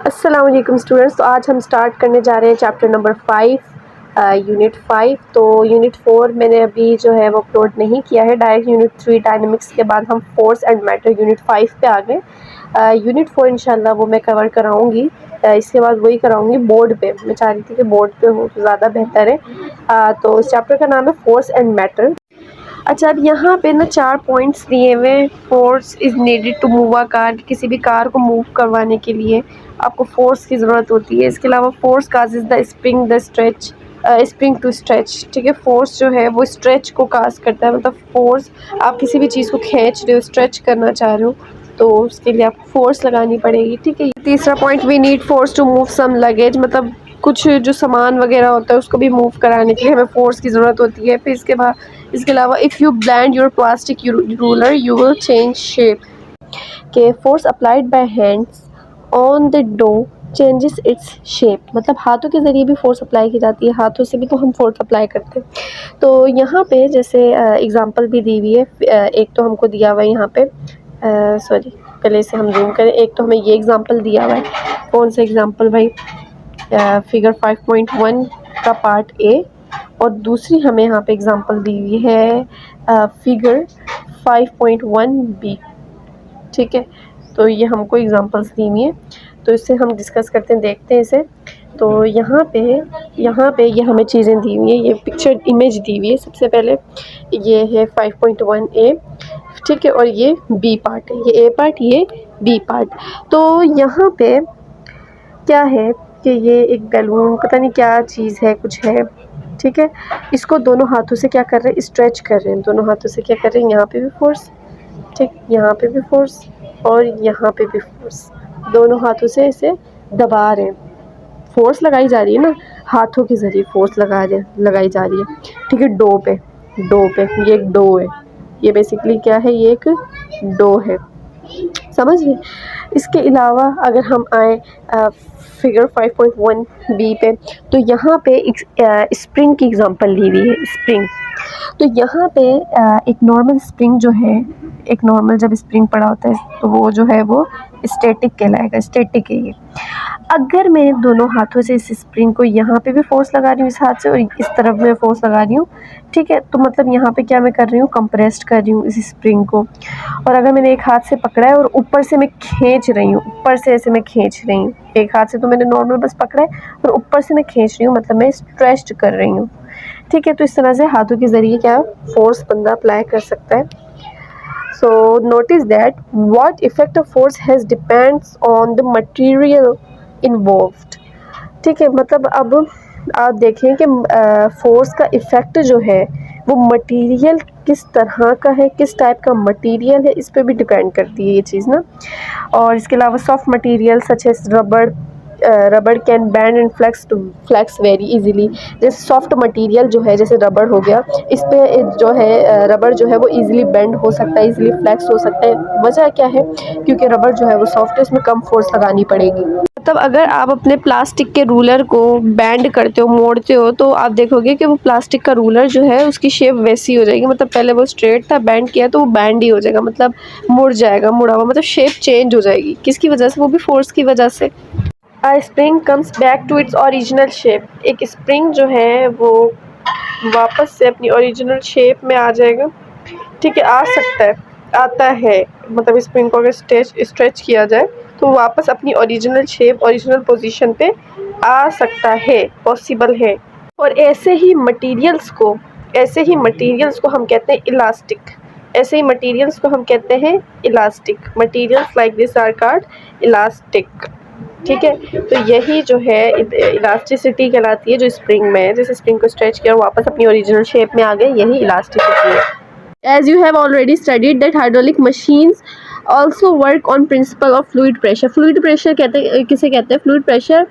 अस्सलाम वालेकुम स्टूडेंट्स। तो आज हम स्टार्ट करने जा रहे हैं चैप्टर नंबर 5 यूनिट 5। तो यूनिट 4 मैंने अभी जो है वो अपलोड नहीं किया है, डायरेक्ट यूनिट 3 डायनेमिक्स के बाद हम फोर्स एंड मैटर यूनिट 5 पे आ गए। यूनिट 4 इंशाल्लाह वो मैं कवर कराऊंगी, इसके बाद वही कराऊंगी बोर्ड पे। मैं चाह रही थी कि बोर्ड पे हो तो ज़्यादा बेहतर है। तो इस चैप्टर का नाम है फोर्स एंड मैटर। अच्छा, अब यहाँ पे ना 4 पॉइंट्स दिए हुए। Force is needed to move a car. किसी भी कार को मूव करवाने के लिए आपको फोर्स की ज़रूरत होती है। इसके अलावा force causes the spring the stretch, spring to stretch. ठीक है, फोर्स जो है वो स्ट्रेच को काज करता है। मतलब फोर्स, आप किसी भी चीज़ को खींच रहे हो, स्ट्रेच करना चाह रहे हो, तो उसके लिए आपको फोर्स लगानी पड़ेगी। ठीक है, तीसरा point, we need force to move some luggage. मतलब कुछ जो सामान वगैरह होता है उसको भी मूव कराने के लिए हमें फोर्स की ज़रूरत होती है। फिर इसके अलावा if you blend your plastic ruler you will change shape. के force applied by hands on the dough changes its shape. मतलब हाथों के ज़रिए भी फोर्स अप्लाई की जाती है, हाथों से भी तो हम फोर्स अप्लाई करते हैं। तो यहाँ पे जैसे एग्जांपल भी दी हुई है। एक तो हमको दिया हुआ है यहाँ पे, सॉरी पहले से हम जूम करें। एक तो हमें ये एग्जांपल दिया हुआ है, कौन सा एग्जांपल भाई, फिगर 5.1 का पार्ट ए। और दूसरी हमें यहाँ पे एग्जांपल दी हुई है फिगर 5.1 बी। ठीक है, तो ये हमको एग्जांपल्स दी हुई है, तो इससे हम डिस्कस करते हैं, देखते हैं इसे। तो यहाँ पे ये हमें चीज़ें दी हुई है, ये पिक्चर इमेज दी हुई है। सबसे पहले ये है 5.1 ए, ठीक है, और ये बी पार्ट है। ये ए पार्ट, ये बी पार्ट। तो यहाँ पे क्या है कि ये एक बैलून, पता नहीं क्या चीज़ है, कुछ है। ठीक है, इसको दोनों हाथों से क्या कर रहे हैं, स्ट्रेच कर रहे हैं। दोनों हाथों से क्या कर रहे हैं, यहाँ पे भी फोर्स, ठीक, यहाँ पे भी फोर्स और यहाँ पे भी फोर्स। दोनों हाथों से इसे दबा रहे हैं। फोर्स लगाई जा रही है ना, हाथों के ज़रिए फोर्स लगाई जा रही है। ठीक है, डो पे ये एक डो है। ये बेसिकली क्या है, ये एक डो है, समझ गए। इसके अलावा अगर हम आए फिगर 5.1 बी पे, तो यहाँ पे एक स्प्रिंग की एग्जांपल ली हुई है, स्प्रिंग। तो यहाँ पे एक नॉर्मल स्प्रिंग जो है, एक नॉर्मल जब स्प्रिंग पड़ा होता है तो वो जो है वो स्टैटिक कहलाएगा, स्टैटिक है ये। अगर मैं दोनों हाथों से इस स्प्रिंग को यहाँ पे भी फोर्स लगा रही हूँ, इस हाथ से, और इस तरफ में फोर्स लगा रही हूँ, ठीक है, तो मतलब यहाँ पे क्या मैं कर रही हूँ, कंप्रेस्ड कर रही हूँ इस स्प्रिंग को। और अगर मैंने एक हाथ से पकड़ा है और ऊपर से मैं खींच रही हूँ, ऊपर से ऐसे मैं खींच रही हूँ, एक हाथ से तो मैंने नॉर्मल बस पकड़ा है और ऊपर से मैं खींच रही हूँ, मतलब मैं स्ट्रेच्ड कर रही हूँ। ठीक है, तो इस तरह से हाथों के ज़रिए क्या फोर्स बंदा अप्लाई कर सकता है। So notice that what effect of force has depends on the material involved। ठीक है, मतलब अब आप देखें कि फोर्स का इफ़ेक्ट जो है वो मटेरियल किस तरह का है, किस टाइप का मटेरियल है, इस पे भी डिपेंड करती है ये चीज़ ना। और इसके अलावा soft material such as rubber can bend and flex very easily. जैसे सॉफ्ट मटेरियल जो है, जैसे रबड़ हो गया, इस पे जो है रबड़ जो है वो इजीली बेंड हो सकता है, इजीली फ्लेक्स हो सकता है। वजह क्या है, क्योंकि रबड़ जो है वो सॉफ्ट है, इसमें कम फोर्स लगानी पड़ेगी। मतलब अगर आप अपने प्लास्टिक के रूलर को बैंड करते हो, मोड़ते हो, तो आप देखोगे कि वो प्लास्टिक का रूलर जो है उसकी शेप वैसी हो जाएगी। मतलब पहले वो स्ट्रेट था, बैंड किया तो वो बैंड ही हो जाएगा, मतलब मुड़ जाएगा, मुड़ा हुआ, मतलब शेप चेंज हो जाएगी। किसकी वजह से, वो भी फोर्स की वजह से। Spring comes back to its original shape. एक स्प्रिंग जो है वो वापस से अपनी ओरिजिनल शेप में आ जाएगा। ठीक है, आ सकता है, आता है, मतलब स्प्रिंग को अगर स्ट्रेच किया जाए तो वापस अपनी ओरिजिनल शेप, ओरिजिनल पोजीशन पे आ सकता है, पॉसिबल है। और ऐसे ही मटेरियल्स को हम कहते हैं इलास्टिक। ऐसे ही मटेरियल्स को हम कहते हैं elastic. Materials like this are called elastic. ठीक है, तो यही जो है इलास्टिसिटी कहलाती है जो स्प्रिंग में है। जैसे स्प्रिंग को स्ट्रेच किया और वापस अपनी ओरिजिनल शेप में आ गए, यही इलास्टिसिटी है। As you have already studied that hydraulic machines also work on principle of fluid pressure। Fluid pressure किसे कहते हैं, फ्लूइड प्रेशर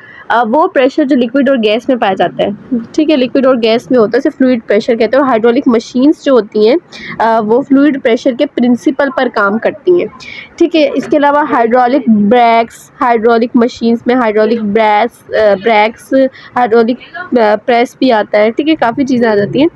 वो प्रेशर जो लिक्विड और गैस में पाया जाता है। ठीक है, लिक्विड और गैस में होता है, इसे फ्लूइड प्रेशर कहते हैं। और हाइड्रोलिक मशीन्स जो होती हैं वो फ्लूइड प्रेशर के प्रिंसिपल पर काम करती हैं। ठीक है, इसके अलावा हाइड्रोलिक ब्रेक्स, हाइड्रोलिक मशीन्स में हाइड्रोलिक ब्रेक्स, हाइड्रोलिक प्रेस भी आता है। ठीक है, काफ़ी चीज़ें आ जाती हैं।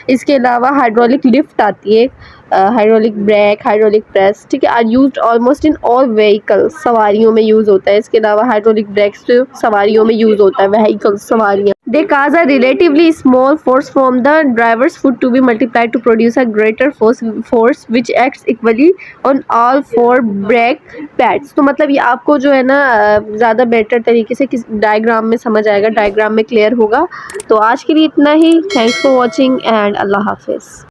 इसके अलावा हाइड्रोलिक लिफ्ट आती है, हाइड्रोलिक ब्रेक, हाइड्रोलिक प्रेस, ठीक है, are used almost in all vehicles, सवारियों में यूज़ होता है। इसके अलावा हाइड्रोलिक ब्रेक्स जो सवारियों में यूज़ होता है, व्हीकल्स, सवारियाँ। They cause a relatively small force from the driver's foot to be multiplied to produce a greater force which acts equally on all four brake pads. तो मतलब ये आपको जो है ना ज़्यादा बेटर तरीके से किस डायग्राम में समझ आएगा, डायग्राम में क्लियर होगा। तो आज के लिए इतना ही। थैंक्स फॉर वॉचिंग एंड अल्लाह हाफिज़।